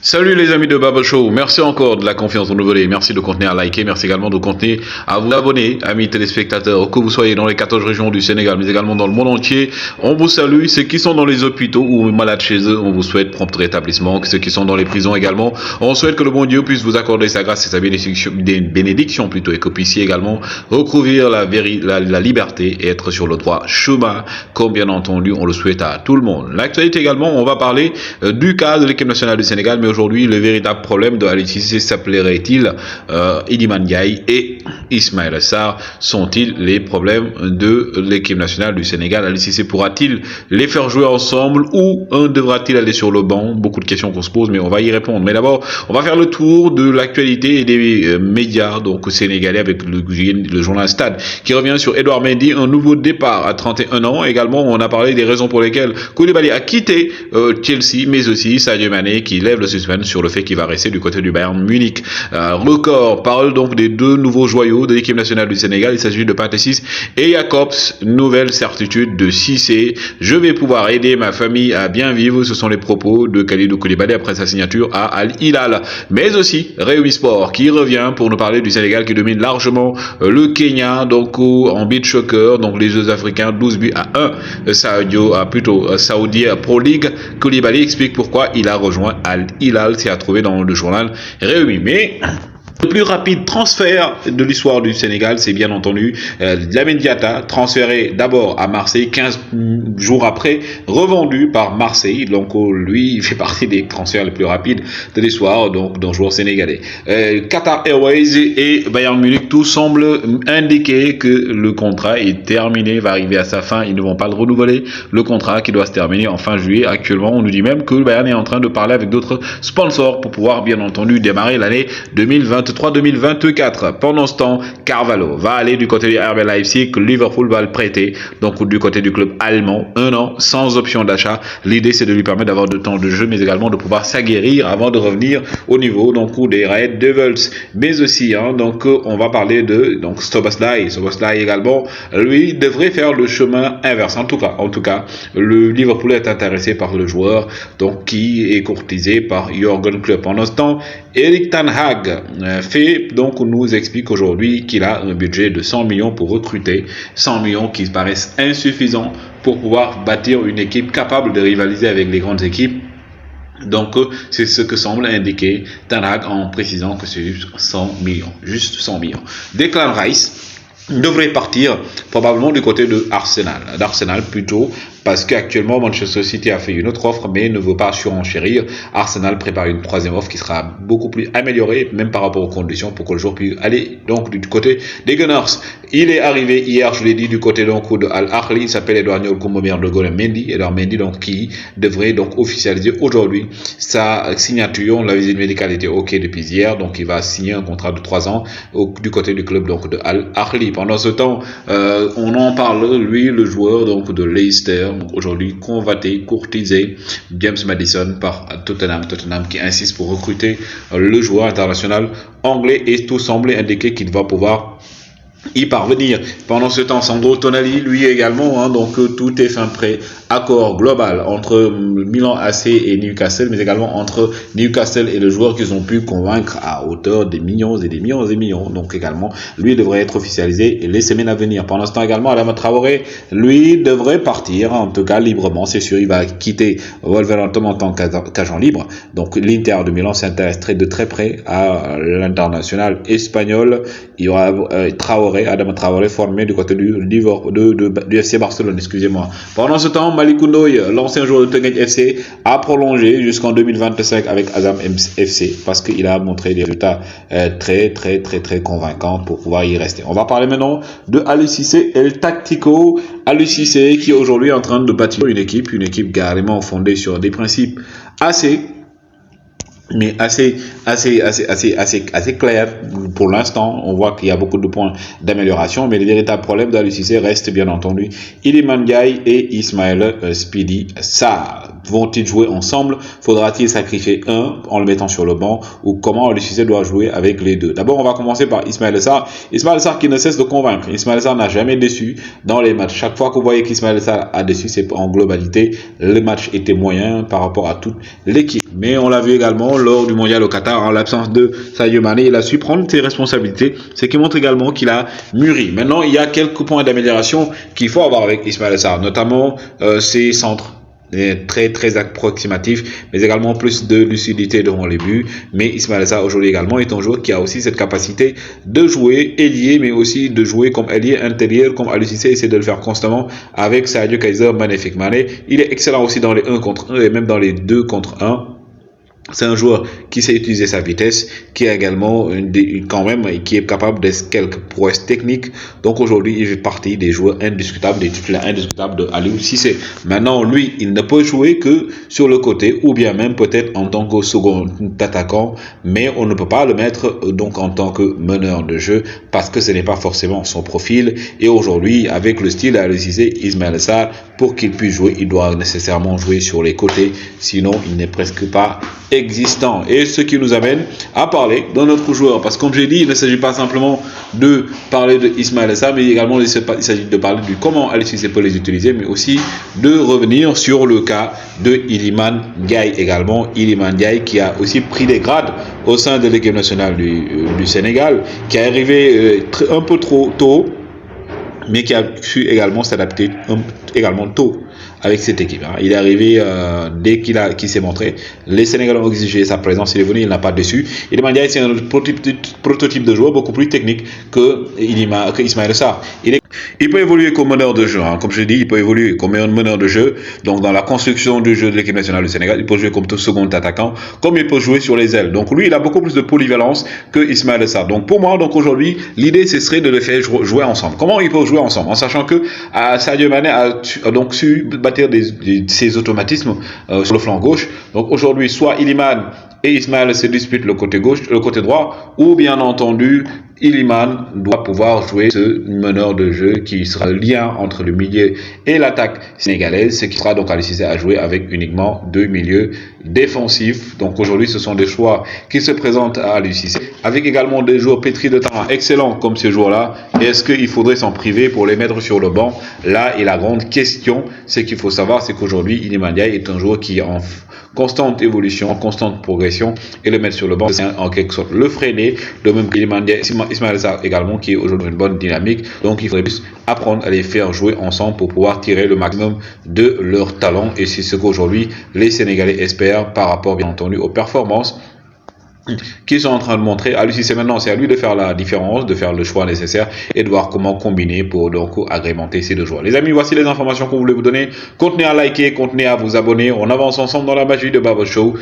Salut les amis de Baba Show, merci encore de la confiance renouvelée, merci de continuer à liker, merci également de continuer à vous abonner, amis téléspectateurs, que vous soyez dans les 14 régions du Sénégal, mais également dans le monde entier. On vous salue, ceux qui sont dans les hôpitaux ou malades chez eux, on vous souhaite prompt rétablissement, ceux qui sont dans les prisons également, on souhaite que le bon Dieu puisse vous accorder sa grâce et sa bénédiction plutôt, et que vous puissiez également recouvrir la liberté et être sur le droit chemin, comme bien entendu on le souhaite à tout le monde. L'actualité également, on va parler du cas de l'équipe nationale du Sénégal, mais aujourd'hui, le véritable problème de Aliou Cissé s'appellerait-il Iliman Ndiaye et Ismaïla Sarr sont-ils les problèmes de l'équipe nationale du Sénégal? Aliou Cissé pourra-t-il les faire jouer ensemble ou devra-t-il aller sur le banc? Beaucoup de questions qu'on se pose, mais on va y répondre. Mais d'abord, on va faire le tour de l'actualité et des médias donc sénégalais avec le journal Stade qui revient sur Edouard Mendy, un nouveau départ à 31 ans. Également, on a parlé des raisons pour lesquelles Koulibaly a quitté Chelsea, mais aussi Sadio Mané qui lève le suspense sur le fait qu'il va rester du côté du Bayern Munich. Record parle donc des deux nouveaux joyaux de l'équipe nationale du Sénégal. Il s'agit de Pathé Ciss et Jacobs. Nouvelle certitude de Cissé. Je vais pouvoir aider ma famille à bien vivre. Ce sont les propos de Kalidou Koulibaly après sa signature à Al Hilal. Mais aussi Réumi Sport qui revient pour nous parler du Sénégal qui domine largement le Kenya donc en beach soccer. Donc les Jeux africains 12 buts à 1. Saudi Pro League. Koulibaly explique pourquoi il a rejoint Al Hilal. C'est à trouver dans le journal Réumi. Mais le plus rapide transfert de l'histoire du Sénégal, c'est bien entendu Lamine Diatta, transféré d'abord à Marseille, 15 jours après, revendu par Marseille. Donc lui, il fait partie des transferts les plus rapides de l'histoire donc d'un joueur sénégalais. Qatar Airways et Bayern Munich, tout semble indiquer que le contrat est terminé, va arriver à sa fin. Ils ne vont pas le renouveler, le contrat qui doit se terminer en fin juillet. Actuellement, on nous dit même que le Bayern est en train de parler avec d'autres sponsors pour pouvoir bien entendu démarrer l'année 2023-2024. Pendant ce temps, Carvalho va aller du côté du RB Leipzig, Liverpool va le prêter, donc du côté du club allemand, 1 an sans option d'achat. L'idée c'est de lui permettre d'avoir de temps de jeu, mais également de pouvoir s'aguerrir avant de revenir au niveau donc des Red Devils. Mais aussi, donc on va parler de donc Szoboszlai également, lui devrait faire le chemin inverse. En tout cas, le Liverpool est intéressé par le joueur, donc qui est courtisé par Jürgen Klopp. Pendant ce temps, Erik ten Hag nous explique aujourd'hui qu'il a un budget de 100 millions pour recruter, 100 millions qui paraissent insuffisants pour pouvoir bâtir une équipe capable de rivaliser avec les grandes équipes. Donc c'est ce que semble indiquer Ten Hag en précisant que c'est juste 100 millions. Declan Rice devrait partir probablement du côté d'Arsenal plutôt, parce qu'actuellement Manchester City a fait une autre offre mais ne veut pas surenchérir. Arsenal prépare une troisième offre qui sera beaucoup plus améliorée même par rapport aux conditions pour que le joueur puisse aller donc du côté des Gunners. Il est arrivé hier, je l'ai dit, du côté donc de Al Ahly. Il s'appelle Edouard Mendy, donc qui devrait donc officialiser aujourd'hui sa signature. La visite médicale était ok depuis hier, donc il va signer un contrat de 3 ans du côté du club donc de Al Ahly. Pendant ce temps, on en parle, lui, le joueur donc de Leicester, aujourd'hui convoité, courtisé, James Maddison par Tottenham qui insiste pour recruter le joueur international anglais, et tout semble indiquer qu'il va pouvoir y parvenir. Pendant ce temps, Sandro Tonali, lui également, donc tout est fin prêt. Accord global entre Milan AC et Newcastle, mais également entre Newcastle et le joueur qu'ils ont pu convaincre à hauteur des millions et des millions et des millions. Donc également, lui devrait être officialisé les semaines à venir. Pendant ce temps également, Adama Traoré, lui devrait partir, en tout cas librement, c'est sûr, il va quitter Wolverhampton en tant qu'agent libre. Donc l'Inter de Milan s'intéresserait de très près à l'international espagnol. Il y aura Adama Traoré formé du côté du FC Barcelone, excusez-moi. Pendant ce temps, Malick Ndoye, l'ancien joueur de Teungueth FC, a prolongé jusqu'en 2025 avec Azam FC parce qu'il a montré des résultats très convaincants pour pouvoir y rester. On va parler maintenant de Aliou Cissé El Tactico. Aliou Cissé qui est aujourd'hui en train de bâtir une équipe carrément fondée sur des principes assez clair pour l'instant. On voit qu'il y a beaucoup de points d'amélioration, mais le véritable problème d'Aliou Cissé reste bien entendu Iliman Ndiaye et Ismaïla Speedy Sarr. Vont-ils jouer ensemble? Faudra-t-il sacrifier un en le mettant sur le banc? Ou comment Aliou Cissé doit jouer avec les deux? D'abord, on va commencer par Ismaïla Sarr. Ismaïla Sarr qui ne cesse de convaincre. Ismaïla Sarr n'a jamais déçu dans les matchs. Chaque fois que vous voyez qu'Ismaïla Sarr a déçu, c'est en globalité, le match était moyen par rapport à toute l'équipe. Mais on l'a vu également également lors du mondial au Qatar, en l'absence de Sadio Mané, il a su prendre ses responsabilités, ce qui montre également qu'il a mûri. Maintenant, il y a quelques points d'amélioration qu'il faut avoir avec Ismaïla Sarr, notamment ses centres très approximatif, mais également plus de lucidité devant les buts. Mais Ismaïla Sarr aujourd'hui également est un joueur qui a aussi cette capacité de jouer ailier, mais aussi de jouer comme ailier intérieur, comme Aliou Cissé essaie de le faire constamment avec Sadio Kaiser Magnifique Mané. Il est excellent aussi dans les 1 contre 1 et même dans les 2 contre 1. C'est un joueur qui sait utiliser sa vitesse, qui a également quand même, qui est capable de quelques prouesses techniques. Donc aujourd'hui, il fait partie des joueurs indiscutables, des titulaires indiscutables de Aliou Cissé. Maintenant, lui, il ne peut jouer que sur le côté, ou bien même peut-être en tant que second attaquant, mais on ne peut pas le mettre donc en tant que meneur de jeu, parce que ce n'est pas forcément son profil. Et aujourd'hui, avec le style d'Aliou Cissé, Ismaïla Sarr, pour qu'il puisse jouer, il doit nécessairement jouer sur les côtés, sinon il n'est presque pas existant. Et ce qui nous amène à parler d'un autre joueur, parce que comme j'ai dit, il ne s'agit pas simplement de parler de Ismaïla Sarr, mais également il s'agit de parler du comment Aliou Cissé peut les utiliser, mais aussi de revenir sur le cas de Iliman Ndiaye également. Iliman Ndiaye qui a aussi pris des grades au sein de l'équipe nationale du Sénégal, qui est arrivé un peu trop tôt, mais qui a su également s'adapter également tôt avec cette équipe. Il est arrivé dès qu'il s'est montré. Les Sénégalais ont exigé sa présence. Il est venu, il n'a pas déçu. Iliman Ndiaye, c'est un prototype de joueur beaucoup plus technique que Ismaïla Sarr. Il peut évoluer comme meneur de jeu, comme je l'ai dit, il peut évoluer comme un meneur de jeu. Donc dans la construction du jeu de l'équipe nationale du Sénégal, il peut jouer comme tout second attaquant, comme il peut jouer sur les ailes. Donc lui, il a beaucoup plus de polyvalence que Ismaïla Sarr. Donc pour moi, donc aujourd'hui, l'idée ce serait de les faire jouer ensemble. Comment ils peuvent jouer ensemble? En sachant que Sadio Mané a donc su bâtir ses automatismes sur le flanc gauche. Donc aujourd'hui, soit Iliman et Ismaël se disputent le côté gauche, le côté droit, ou bien entendu, Iliman doit pouvoir jouer ce meneur de jeu qui sera le lien entre le milieu et l'attaque sénégalaise, ce qui sera donc Aliou Cissé à jouer avec uniquement 2 milieux défensifs. Donc aujourd'hui, ce sont des choix qui se présentent à Aliou Cissé, avec également des joueurs pétris de talent excellents comme ces joueurs-là. Est-ce qu'il faudrait s'en priver pour les mettre sur le banc? Là est la grande question. Ce qu'il faut savoir, c'est qu'aujourd'hui, Iliman Ndiaye est un joueur qui est en constante évolution, en constante progression, et le mettre sur le banc, c'est en quelque sorte le freiner. De même qu'Iliman Ndiaye, Ismaïla Sarr également, qui est aujourd'hui une bonne dynamique. Donc il faudrait plus apprendre à les faire jouer ensemble pour pouvoir tirer le maximum de leur talent. Et c'est ce qu'aujourd'hui les Sénégalais espèrent par rapport bien entendu aux performances qui sont en train de montrer. Aliou Cissé maintenant, c'est à lui de faire la différence, de faire le choix nécessaire et de voir comment combiner pour donc agrémenter ces deux joueurs. Les amis, voici les informations qu'on voulait vous donner. Continuez à liker, continuez à vous abonner. On avance ensemble dans la magie de Baba Show.